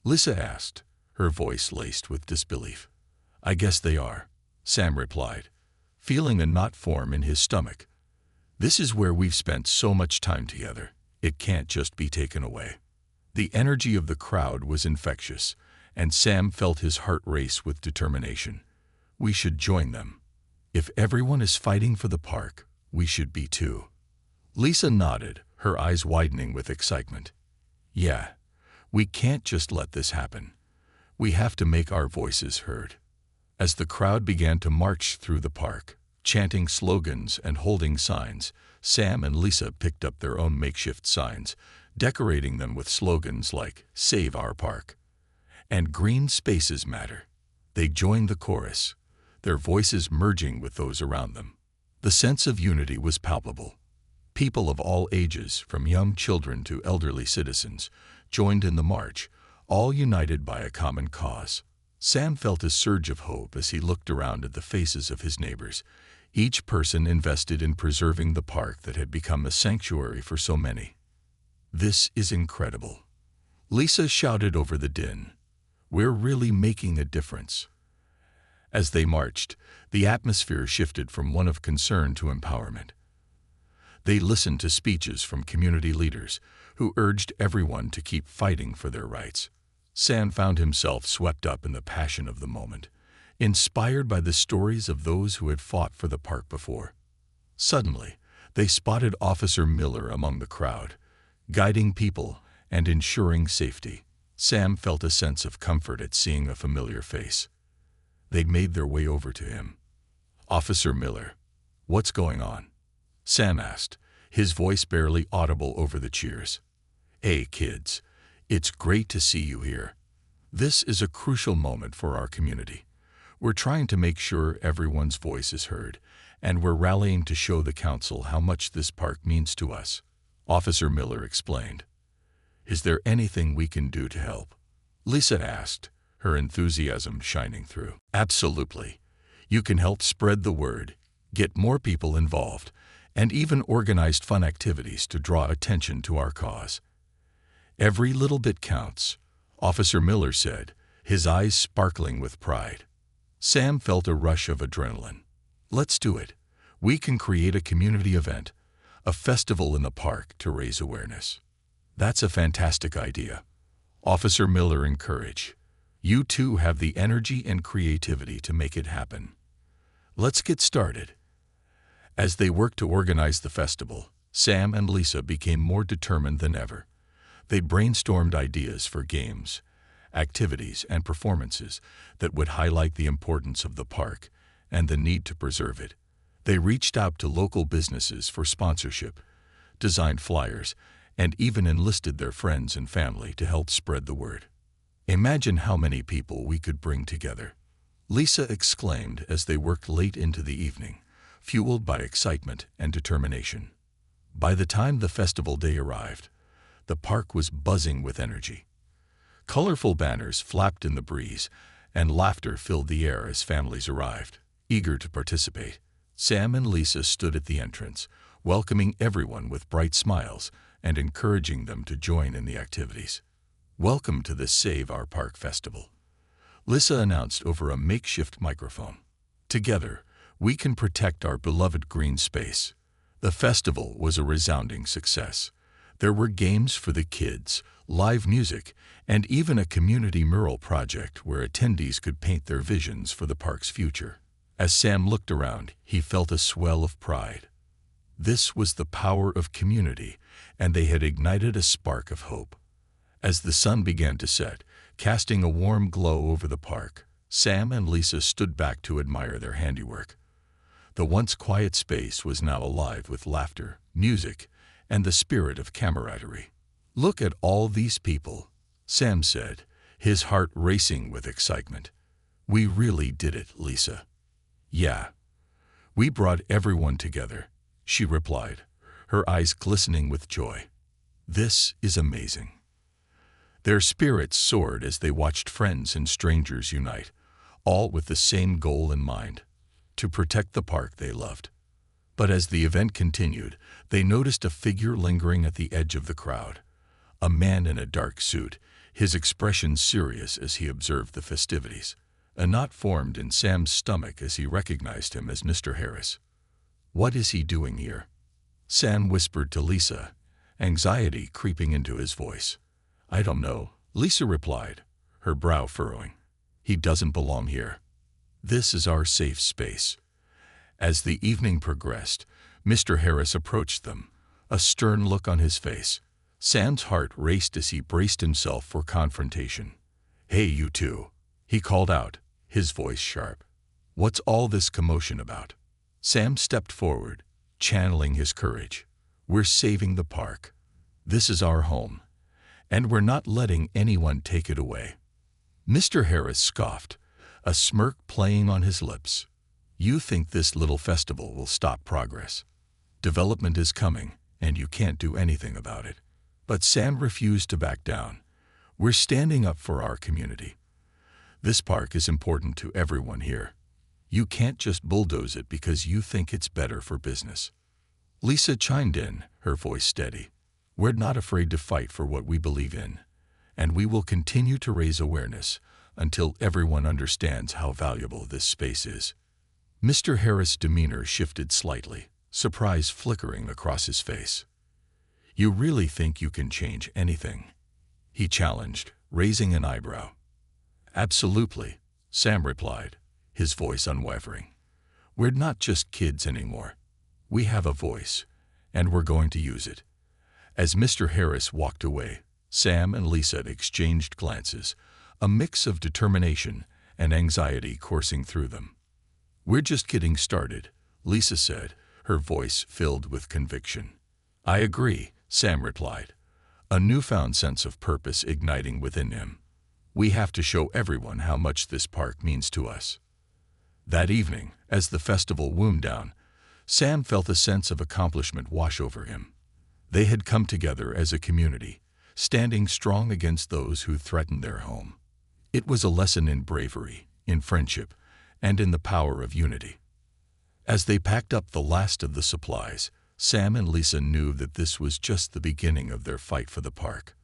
Lisa asked, her voice laced with disbelief. "I guess they are," Sam replied, feeling a knot form in his stomach. "This is where we've spent so much time together. It can't just be taken away." The energy of the crowd was infectious, and Sam felt his heart race with determination. "We should join them. If everyone is fighting for the park, we should be too." Lisa nodded, her eyes widening with excitement. "Yeah, we can't just let this happen. We have to make our voices heard." As the crowd began to march through the park, chanting slogans and holding signs, Sam and Lisa picked up their own makeshift signs, decorating them with slogans like "Save Our Park" and "Green Spaces Matter." They joined the chorus, their voices merging with those around them. The sense of unity was palpable. People of all ages, from young children to elderly citizens, joined in the march, all united by a common cause. Sam felt a surge of hope as he looked around at the faces of his neighbors, each person invested in preserving the park that had become a sanctuary for so many. "This is incredible," Lisa shouted over the din. "We're really making a difference." As they marched, the atmosphere shifted from one of concern to empowerment. They listened to speeches from community leaders who urged everyone to keep fighting for their rights. Sam found himself swept up in the passion of the moment, inspired by the stories of those who had fought for the park before. Suddenly, they spotted Officer Miller among the crowd, guiding people and ensuring safety. Sam felt a sense of comfort at seeing a familiar face. They made their way over to him. "Officer Miller, what's going on?" Sam asked, his voice barely audible over the cheers. "Hey, kids, it's great to see you here. This is a crucial moment for our community. We're trying to make sure everyone's voice is heard, and we're rallying to show the council how much this park means to us," Officer Miller explained. "Is there anything we can do to help?" Lisa asked, her enthusiasm shining through. "Absolutely. You can help spread the word, get more people involved, and even organize fun activities to draw attention to our cause. Every little bit counts," Officer Miller said, his eyes sparkling with pride. Sam felt a rush of adrenaline. "Let's do it. We can create a community event, a festival in the park to raise awareness." "That's a fantastic idea," Officer Miller encouraged. "You two have the energy and creativity to make it happen. Let's get started." As they worked to organize the festival, Sam and Lisa became more determined than ever. They brainstormed ideas for games, activities, and performances that would highlight the importance of the park and the need to preserve it. They reached out to local businesses for sponsorship, designed flyers, and even enlisted their friends and family to help spread the word. "Imagine how many people we could bring together," Lisa exclaimed as they worked late into the evening, fueled by excitement and determination. By the time the festival day arrived, the park was buzzing with energy. Colorful banners flapped in the breeze, and laughter filled the air as families arrived, eager to participate. Sam and Lisa stood at the entrance, welcoming everyone with bright smiles and encouraging them to join in the activities. "Welcome to the Save Our Park Festival," Lisa announced over a makeshift microphone. "Together, we can protect our beloved green space." The festival was a resounding success. There were games for the kids, live music, and even a community mural project where attendees could paint their visions for the park's future. As Sam looked around, he felt a swell of pride. This was the power of community, and they had ignited a spark of hope. As the sun began to set, casting a warm glow over the park, Sam and Lisa stood back to admire their handiwork. The once quiet space was now alive with laughter, music, and the spirit of camaraderie. "Look at all these people," Sam said, his heart racing with excitement. "We really did it, Lisa." "Yeah. We brought everyone together," she replied, her eyes glistening with joy. "This is amazing." Their spirits soared as they watched friends and strangers unite, all with the same goal in mind: to protect the park they loved. But as the event continued, they noticed a figure lingering at the edge of the crowd. A man in a dark suit, his expression serious as he observed the festivities. A knot formed in Sam's stomach as he recognized him as Mr. Harris. "What is he doing here?" Sam whispered to Lisa, anxiety creeping into his voice. "I don't know," Lisa replied, her brow furrowing. "He doesn't belong here. This is our safe space." As the evening progressed, Mr. Harris approached them, a stern look on his face. Sam's heart raced as he braced himself for confrontation. "Hey, you two," he called out, his voice sharp. "What's all this commotion about?" Sam stepped forward, channeling his courage. "We're saving the park. This is our home, and we're not letting anyone take it away." Mr. Harris scoffed, a smirk playing on his lips. "You think this little festival will stop progress? Development is coming, and you can't do anything about it." But Sam refused to back down. "We're standing up for our community. This park is important to everyone here. You can't just bulldoze it because you think it's better for business." Lisa chimed in, her voice steady. "We're not afraid to fight for what we believe in, and we will continue to raise awareness until everyone understands how valuable this space is." Mr. Harris' demeanor shifted slightly, surprise flickering across his face. "You really think you can change anything?" he challenged, raising an eyebrow. "Absolutely," Sam replied, his voice unwavering. "We're not just kids anymore. We have a voice, and we're going to use it." As Mr. Harris walked away, Sam and Lisa exchanged glances, a mix of determination and anxiety coursing through them. "We're just getting started," Lisa said, her voice filled with conviction. "I agree," Sam replied, a newfound sense of purpose igniting within him. "We have to show everyone how much this park means to us." That evening, as the festival wound down, Sam felt a sense of accomplishment wash over him. They had come together as a community, standing strong against those who threatened their home. It was a lesson in bravery, in friendship, and in the power of unity. As they packed up the last of the supplies, Sam and Lisa knew that this was just the beginning of their fight for the park.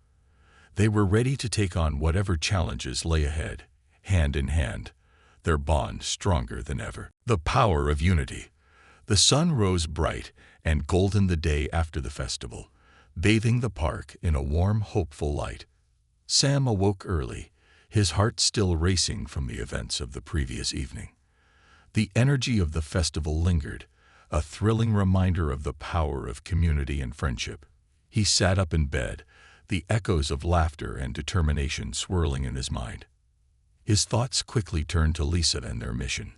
They were ready to take on whatever challenges lay ahead, hand in hand, their bond stronger than ever. The power of unity. The sun rose bright and golden the day after the festival, bathing the park in a warm, hopeful light. Sam awoke early, his heart still racing from the events of the previous evening. The energy of the festival lingered, a thrilling reminder of the power of community and friendship. He sat up in bed, the echoes of laughter and determination swirling in his mind. His thoughts quickly turned to Lisa and their mission.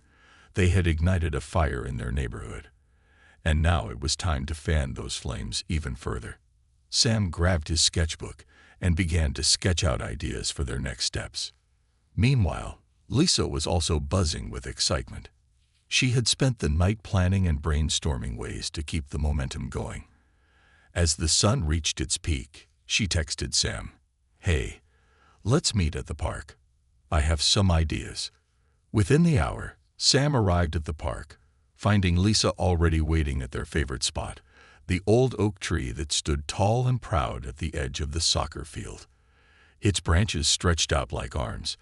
They had ignited a fire in their neighborhood, and now it was time to fan those flames even further. Sam grabbed his sketchbook and began to sketch out ideas for their next steps. Meanwhile, Lisa was also buzzing with excitement. She had spent the night planning and brainstorming ways to keep the momentum going. As the sun reached its peak, she texted Sam, "Hey, let's meet at the park. I have some ideas." Within the hour, Sam arrived at the park, finding Lisa already waiting at their favorite spot, the old oak tree that stood tall and proud at the edge of the soccer field. Its branches stretched out like arms,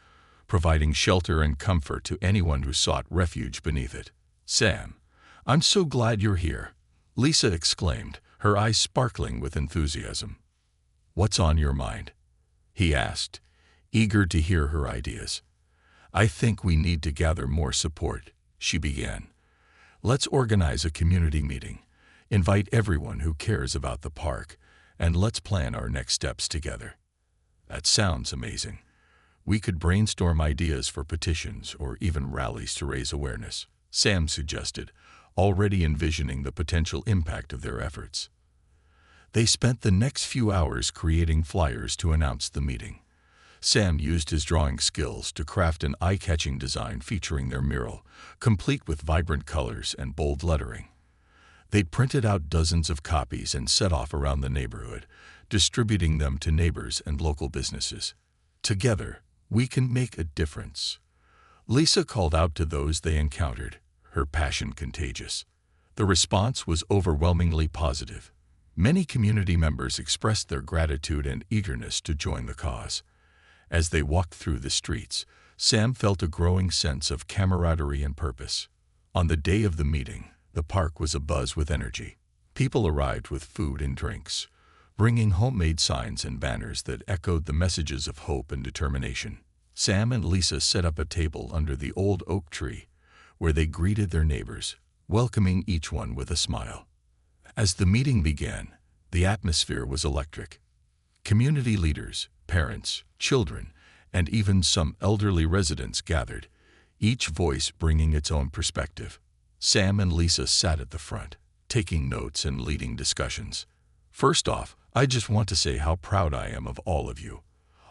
providing shelter and comfort to anyone who sought refuge beneath it. "Sam, I'm so glad you're here," Lisa exclaimed, her eyes sparkling with enthusiasm. "What's on your mind?" he asked, eager to hear her ideas. "I think we need to gather more support," she began. "Let's organize a community meeting, Invite everyone who cares about the park, and let's plan our next steps together." That sounds amazing. We could brainstorm ideas for petitions or even rallies to raise awareness, Sam suggested, already envisioning the potential impact of their efforts. They spent the next few hours creating flyers to announce the meeting. Sam used his drawing skills to craft an eye-catching design featuring their mural, complete with vibrant colors and bold lettering. They'd printed out dozens of copies and set off around the neighborhood, distributing them to neighbors and local businesses. "Together, we can make a difference." Lisa called out to those they encountered, her passion contagious. The response was overwhelmingly positive. Many community members expressed their gratitude and eagerness to join the cause. As they walked through the streets, Sam felt a growing sense of camaraderie and purpose. On the day of the meeting, the park was abuzz with energy. People arrived with food and drinks, bringing homemade signs and banners that echoed the messages of hope and determination. Sam and Lisa set up a table under the old oak tree, where they greeted their neighbors, welcoming each one with a smile. As the meeting began, the atmosphere was electric. Community leaders, parents, children, and even some elderly residents gathered, each voice bringing its own perspective. Sam and Lisa sat at the front, taking notes and leading discussions. "First off, I just want to say how proud I am of all of you,"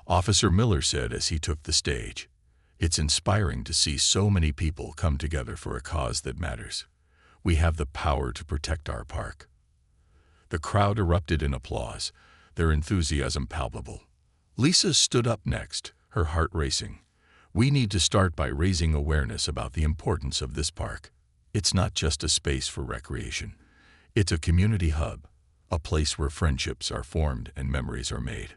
Officer Miller said as he took the stage. "It's inspiring to see so many people come together for a cause that matters. We have the power to protect our park." The crowd erupted in applause, their enthusiasm palpable. Lisa stood up next, her heart racing. "We need to start by raising awareness about the importance of this park. It's not just a space for recreation. It's a community hub, a place where friendships are formed and memories are made."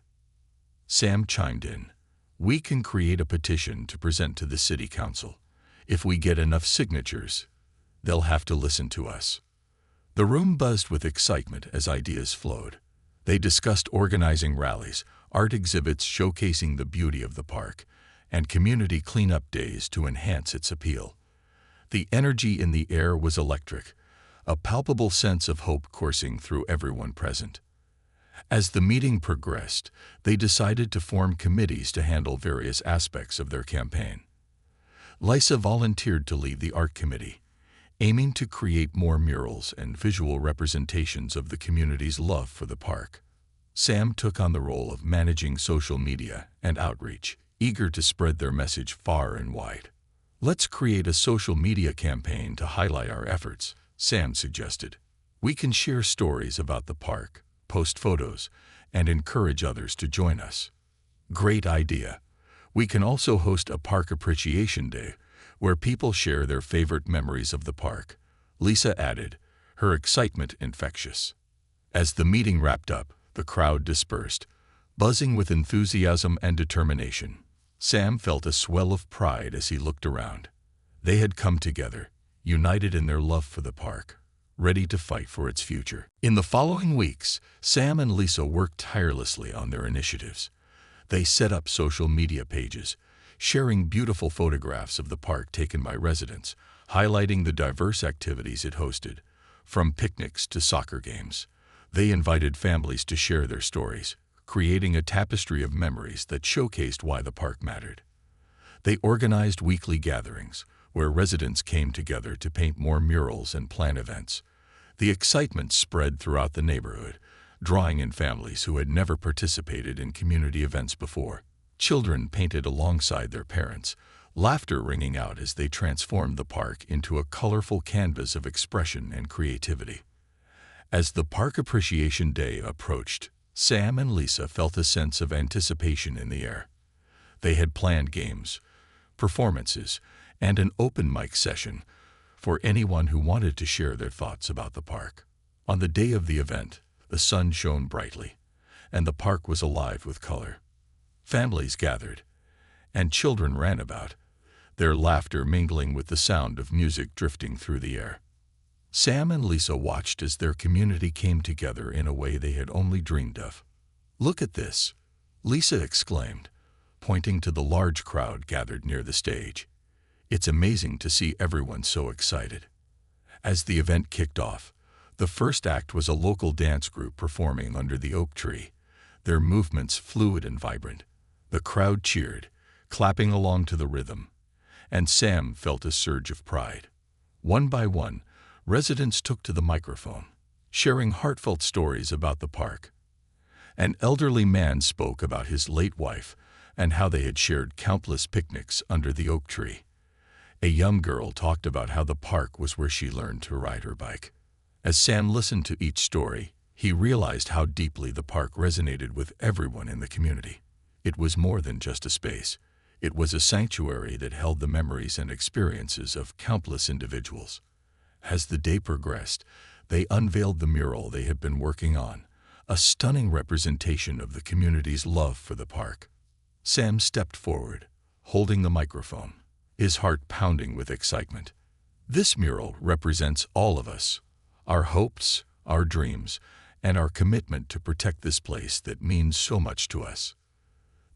Sam chimed in. "We can create a petition to present to the city council. If we get enough signatures, they'll have to listen to us." The room buzzed with excitement as ideas flowed. They discussed organizing rallies, art exhibits showcasing the beauty of the park, and community cleanup days to enhance its appeal. The energy in the air was electric, a palpable sense of hope coursing through everyone present. As the meeting progressed, they decided to form committees to handle various aspects of their campaign. Lisa volunteered to lead the art committee, aiming to create more murals and visual representations of the community's love for the park. Sam took on the role of managing social media and outreach, eager to spread their message far and wide. "Let's create a social media campaign to highlight our efforts," Sam suggested. "We can share stories about the park, post photos, and encourage others to join us." "Great idea. We can also host a Park Appreciation Day, where people share their favorite memories of the park," Lisa added, her excitement infectious. As the meeting wrapped up, the crowd dispersed, buzzing with enthusiasm and determination. Sam felt a swell of pride as he looked around. They had come together, united in their love for the park, ready to fight for its future. In the following weeks, Sam and Lisa worked tirelessly on their initiatives. They set up social media pages, sharing beautiful photographs of the park taken by residents, highlighting the diverse activities it hosted, from picnics to soccer games. They invited families to share their stories, creating a tapestry of memories that showcased why the park mattered. They organized weekly gatherings, where residents came together to paint more murals and plan events. The excitement spread throughout the neighborhood, drawing in families who had never participated in community events before. Children painted alongside their parents, laughter ringing out as they transformed the park into a colorful canvas of expression and creativity. As the Park Appreciation Day approached, Sam and Lisa felt a sense of anticipation in the air. They had planned games, performances, and an open mic session for anyone who wanted to share their thoughts about the park. On the day of the event, the sun shone brightly, and the park was alive with color. Families gathered, and children ran about, their laughter mingling with the sound of music drifting through the air. Sam and Lisa watched as their community came together in a way they had only dreamed of. "Look at this," Lisa exclaimed, pointing to the large crowd gathered near the stage. "It's amazing to see everyone so excited." As the event kicked off, The first act was a local dance group performing under the oak tree, their movements fluid and vibrant. The crowd cheered, clapping along to the rhythm, and Sam felt a surge of pride. One by one, residents took to the microphone, sharing heartfelt stories about the park. An elderly man spoke about his late wife and how they had shared countless picnics under the oak tree. A young girl talked about how the park was where she learned to ride her bike. As Sam listened to each story, he realized how deeply the park resonated with everyone in the community. It was more than just a space. It was a sanctuary that held the memories and experiences of countless individuals. As the day progressed, they unveiled the mural they had been working on, a stunning representation of the community's love for the park. Sam stepped forward, holding the microphone, his heart pounding with excitement. This mural represents all of us, our hopes, our dreams, and our commitment to protect this place that means so much to us.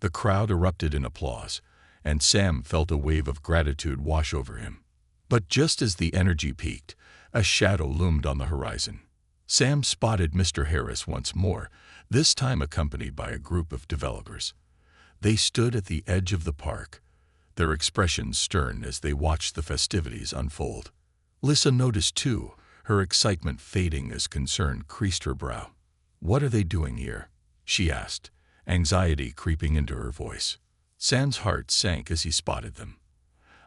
The crowd erupted in applause, and Sam felt a wave of gratitude wash over him. But just as the energy peaked, a shadow loomed on the horizon. Sam spotted Mr. Harris once more, this time accompanied by a group of developers. They stood at the edge of the park, their expressions stern as they watched the festivities unfold. Lisa noticed too, her excitement fading as concern creased her brow. "What are they doing here?" she asked, anxiety creeping into her voice. Sam's heart sank as he spotted them.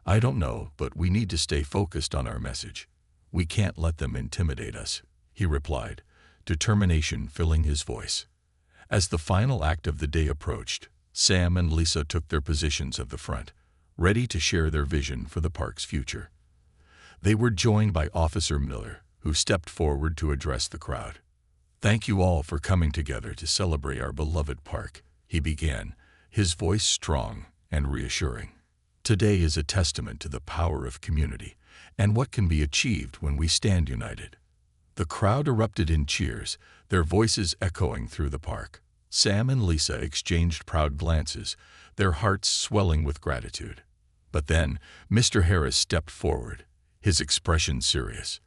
"I don't know, but we need to stay focused on our message. We can't let them intimidate us," he replied, determination filling his voice. As the final act of the day approached, Sam and Lisa took their positions at the front, ready to share their vision for the park's future. They were joined by Officer Miller, who stepped forward to address the crowd. "Thank you all for coming together to celebrate our beloved park," he began, his voice strong and reassuring. "Today is a testament to the power of community and what can be achieved when we stand united." The crowd erupted in cheers, their voices echoing through the park. Sam and Lisa exchanged proud glances, their hearts swelling with gratitude. But then, Mr. Harris stepped forward, his expression serious.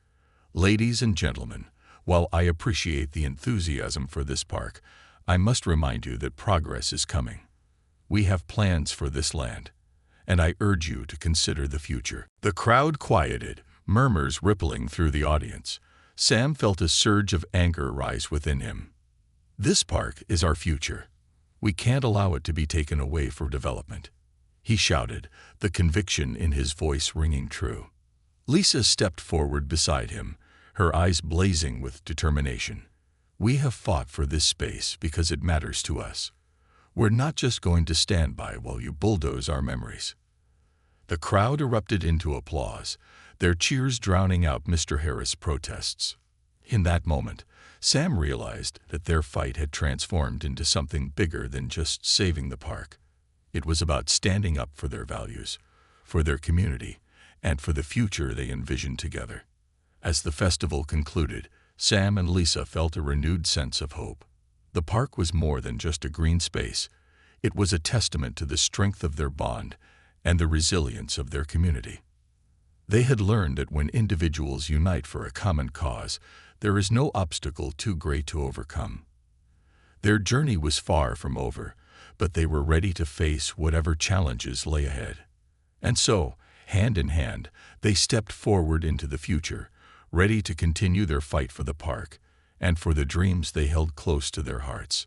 "Ladies and gentlemen, while I appreciate the enthusiasm for this park, I must remind you that progress is coming. We have plans for this land, and I urge you to consider the future." The crowd quieted, murmurs rippling through the audience. Sam felt a surge of anger rise within him. This park is our future. We can't allow it to be taken away for development, he shouted, the conviction in his voice ringing true. Lisa stepped forward beside him, her eyes blazing with determination. "We have fought for this space because it matters to us. We're not just going to stand by while you bulldoze our memories." The crowd erupted into applause, their cheers drowning out Mr. Harris' protests. In that moment, Sam realized that their fight had transformed into something bigger than just saving the park. It was about standing up for their values, for their community, and for the future they envisioned together. As the festival concluded, Sam and Lisa felt a renewed sense of hope. The park was more than just a green space. It was a testament to the strength of their bond and the resilience of their community. They had learned that when individuals unite for a common cause, there is no obstacle too great to overcome. Their journey was far from over, but they were ready to face whatever challenges lay ahead. And so, hand in hand, they stepped forward into the future, ready to continue their fight for the park and for the dreams they held close to their hearts.